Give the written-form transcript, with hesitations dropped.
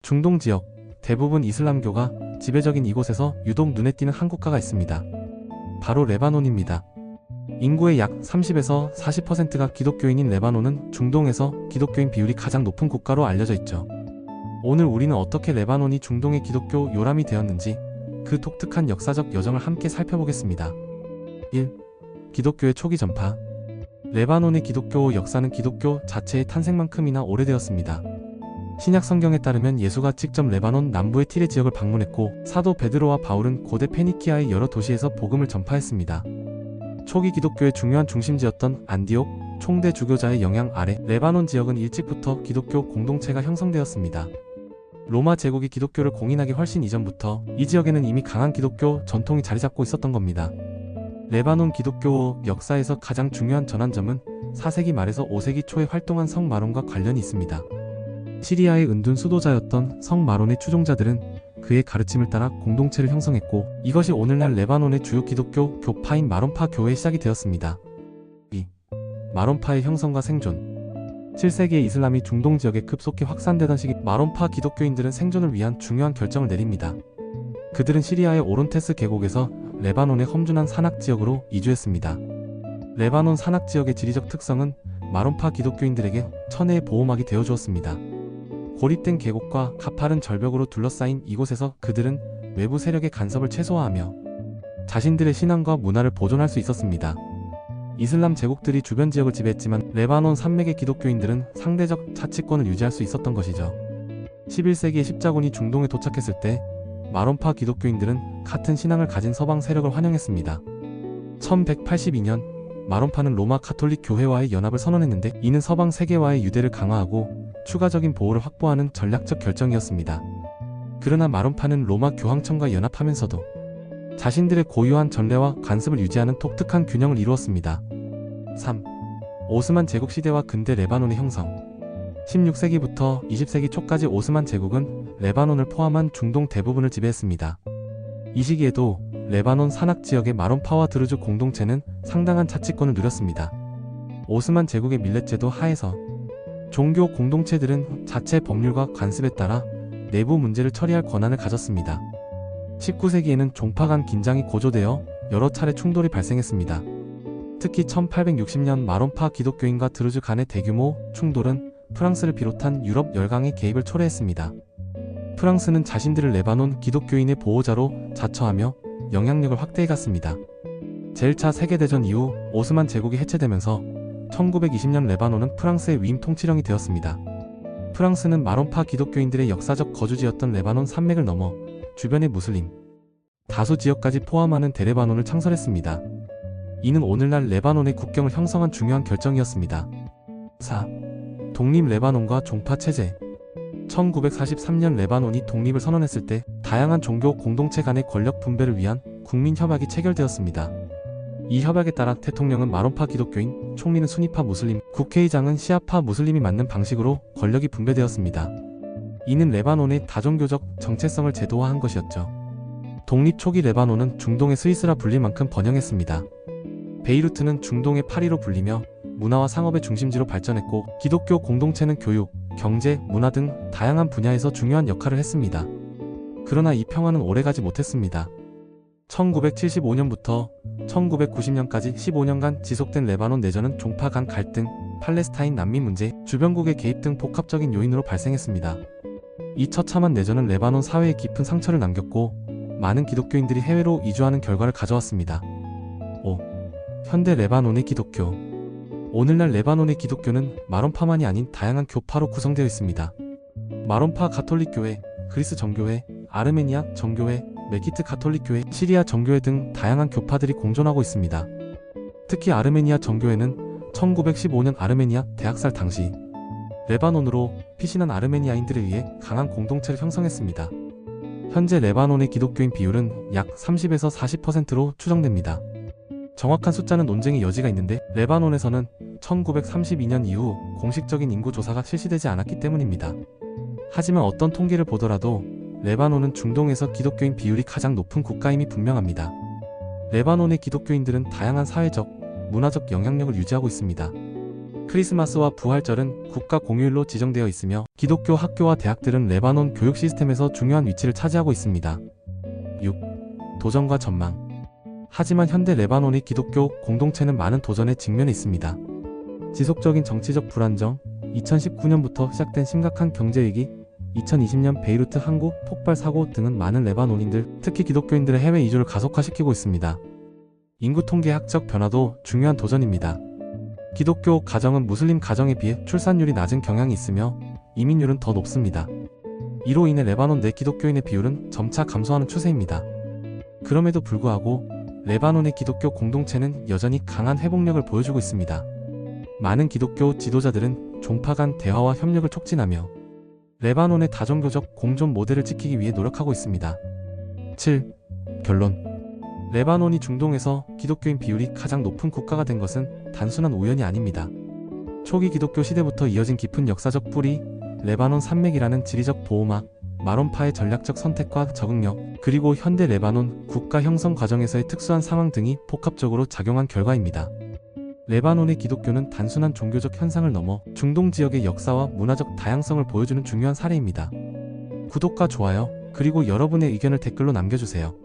중동 지역, 대부분 이슬람교가 지배적인 이곳에서 유독 눈에 띄는 한 국가가 있습니다. 바로 레바논입니다. 인구의 약 30에서 40%가 기독교인인 레바논은 중동에서 기독교인 비율이 가장 높은 국가로 알려져 있죠. 오늘 우리는 어떻게 레바논이 중동의 기독교 요람이 되었는지 그 독특한 역사적 여정을 함께 살펴보겠습니다. 1. 기독교의 초기 전파. 레바논의 기독교 역사는 기독교 자체의 탄생만큼이나 오래되었습니다. 신약 성경에 따르면 예수가 직접 레바논 남부의 티레 지역을 방문했고 사도 베드로와 바울은 고대 페니키아의 여러 도시에서 복음을 전파했습니다. 초기 기독교의 중요한 중심지였던 안디옥 총대 주교자의 영향 아래 레바논 지역은 일찍부터 기독교 공동체가 형성되었습니다. 로마 제국이 기독교를 공인하기 훨씬 이전부터 이 지역에는 이미 강한 기독교 전통이 자리잡고 있었던 겁니다. 레바논 기독교 역사에서 가장 중요한 전환점은 4세기 말에서 5세기 초에 활동한 성 마론과 관련이 있습니다. 시리아의 은둔 수도자였던 성 마론의 추종자들은 그의 가르침을 따라 공동체를 형성했고 이것이 오늘날 레바논의 주요 기독교 교파인 마론파 교회의 시작이 되었습니다. 2. 마론파의 형성과 생존. 7세기에 이슬람이 중동 지역에 급속히 확산되던 시기 마론파 기독교인들은 생존을 위한 중요한 결정을 내립니다. 그들은 시리아의 오론테스 계곡에서 레바논의 험준한 산악 지역으로 이주했습니다. 레바논 산악 지역의 지리적 특성은 마론파 기독교인들에게 천혜의 보호막이 되어주었습니다. 고립된 계곡과 가파른 절벽으로 둘러싸인 이곳에서 그들은 외부 세력의 간섭을 최소화하며 자신들의 신앙과 문화를 보존할 수 있었습니다. 이슬람 제국들이 주변 지역을 지배했지만 레바논 산맥의 기독교인들은 상대적 자치권을 유지할 수 있었던 것이죠. 11세기에 십자군이 중동에 도착했을 때 마론파 기독교인들은 같은 신앙을 가진 서방 세력을 환영했습니다. 1182년 마론파는 로마 가톨릭 교회와의 연합을 선언했는데 이는 서방 세계와의 유대를 강화하고 추가적인 보호를 확보하는 전략적 결정이었습니다. 그러나 마론파는 로마 교황청과 연합하면서도 자신들의 고유한 전례와 관습을 유지하는 독특한 균형을 이루었습니다. 3. 오스만 제국 시대와 근대 레바논의 형성. 16세기부터 20세기 초까지 오스만 제국은 레바논을 포함한 중동 대부분을 지배했습니다. 이 시기에도 레바논 산악 지역의 마론파와 드루즈 공동체는 상당한 자치권을 누렸습니다. 오스만 제국의 밀렛제도 하에서 종교 공동체들은 자체 법률과 관습에 따라 내부 문제를 처리할 권한을 가졌습니다. 19세기에는 종파 간 긴장이 고조되어 여러 차례 충돌이 발생했습니다. 특히 1860년 마론파 기독교인과 드루즈 간의 대규모 충돌은 프랑스를 비롯한 유럽 열강의 개입을 초래했습니다. 프랑스는 자신들을 레바논 기독교인의 보호자로 자처하며 영향력을 확대해갔습니다. 제1차 세계대전 이후 오스만 제국이 해체되면서 1920년 레바논은 프랑스의 위임 통치령이 되었습니다. 프랑스는 마론파 기독교인들의 역사적 거주지였던 레바논 산맥을 넘어 주변의 무슬림, 다수 지역까지 포함하는 대레바논을 창설했습니다. 이는 오늘날 레바논의 국경을 형성한 중요한 결정이었습니다. 4. 독립 레바논과 종파 체제. 1943년 레바논이 독립을 선언했을 때 다양한 종교 공동체 간의 권력 분배를 위한 국민협약이 체결되었습니다. 이 협약에 따라 대통령은 마론파 기독교인, 총리는 수니파 무슬림, 국회의장은 시아파 무슬림이 맡는 방식으로 권력이 분배되었습니다. 이는 레바논의 다종교적 정체성을 제도화한 것이었죠. 독립 초기 레바논은 중동의 스위스라 불릴 만큼 번영했습니다. 베이루트는 중동의 파리로 불리며 문화와 상업의 중심지로 발전했고 기독교 공동체는 교육, 경제, 문화 등 다양한 분야에서 중요한 역할을 했습니다. 그러나 이 평화는 오래가지 못했습니다. 1975년부터 1990년까지 15년간 지속된 레바논 내전은 종파 간 갈등, 팔레스타인 난민 문제, 주변국의 개입 등 복합적인 요인으로 발생했습니다. 이 처참한 내전은 레바논 사회에 깊은 상처를 남겼고 많은 기독교인들이 해외로 이주하는 결과를 가져왔습니다. 5. 현대 레바논의 기독교. 오늘날 레바논의 기독교는 마론파만이 아닌 다양한 교파로 구성되어 있습니다. 마론파 가톨릭 교회, 그리스 정교회, 아르메니아 정교회, 메기트 가톨릭 교회, 시리아 정교회 등 다양한 교파들이 공존하고 있습니다. 특히 아르메니아 정교회는 1915년 아르메니아 대학살 당시 레바논으로 피신한 아르메니아인들에 의해 강한 공동체를 형성했습니다. 현재 레바논의 기독교인 비율은 약 30에서 40%로 추정됩니다. 정확한 숫자는 논쟁의 여지가 있는데 레바논에서는 1932년 이후 공식적인 인구 조사가 실시되지 않았기 때문입니다. 하지만 어떤 통계를 보더라도 레바논은 중동에서 기독교인 비율이 가장 높은 국가임이 분명합니다. 레바논의 기독교인들은 다양한 사회적, 문화적 영향력을 유지하고 있습니다. 크리스마스와 부활절은 국가 공휴일로 지정되어 있으며 기독교 학교와 대학들은 레바논 교육 시스템에서 중요한 위치를 차지하고 있습니다. 6. 도전과 전망. 하지만 현대 레바논의 기독교 공동체는 많은 도전에 직면해 있습니다. 지속적인 정치적 불안정, 2019년부터 시작된 심각한 경제위기, 2020년 베이루트 항구 폭발 사고 등은 많은 레바논인들, 특히 기독교인들의 해외 이주를 가속화시키고 있습니다. 인구 통계학적 변화도 중요한 도전입니다. 기독교 가정은 무슬림 가정에 비해 출산율이 낮은 경향이 있으며 이민율은 더 높습니다. 이로 인해 레바논 내 기독교인의 비율은 점차 감소하는 추세입니다. 그럼에도 불구하고 레바논의 기독교 공동체는 여전히 강한 회복력을 보여주고 있습니다. 많은 기독교 지도자들은 종파 간 대화와 협력을 촉진하며 레바논의 다종교적 공존 모델을 지키기 위해 노력하고 있습니다. 7. 결론. 레바논이 중동에서 기독교인 비율이 가장 높은 국가가 된 것은 단순한 우연이 아닙니다. 초기 기독교 시대부터 이어진 깊은 역사적 뿌리, 레바논 산맥이라는 지리적 보호막, 마론파의 전략적 선택과 적응력, 그리고 현대 레바논 국가 형성 과정에서의 특수한 상황 등이 복합적으로 작용한 결과입니다. 레바논의 기독교는 단순한 종교적 현상을 넘어 중동 지역의 역사와 문화적 다양성을 보여주는 중요한 사례입니다. 구독과 좋아요, 그리고 여러분의 의견을 댓글로 남겨주세요.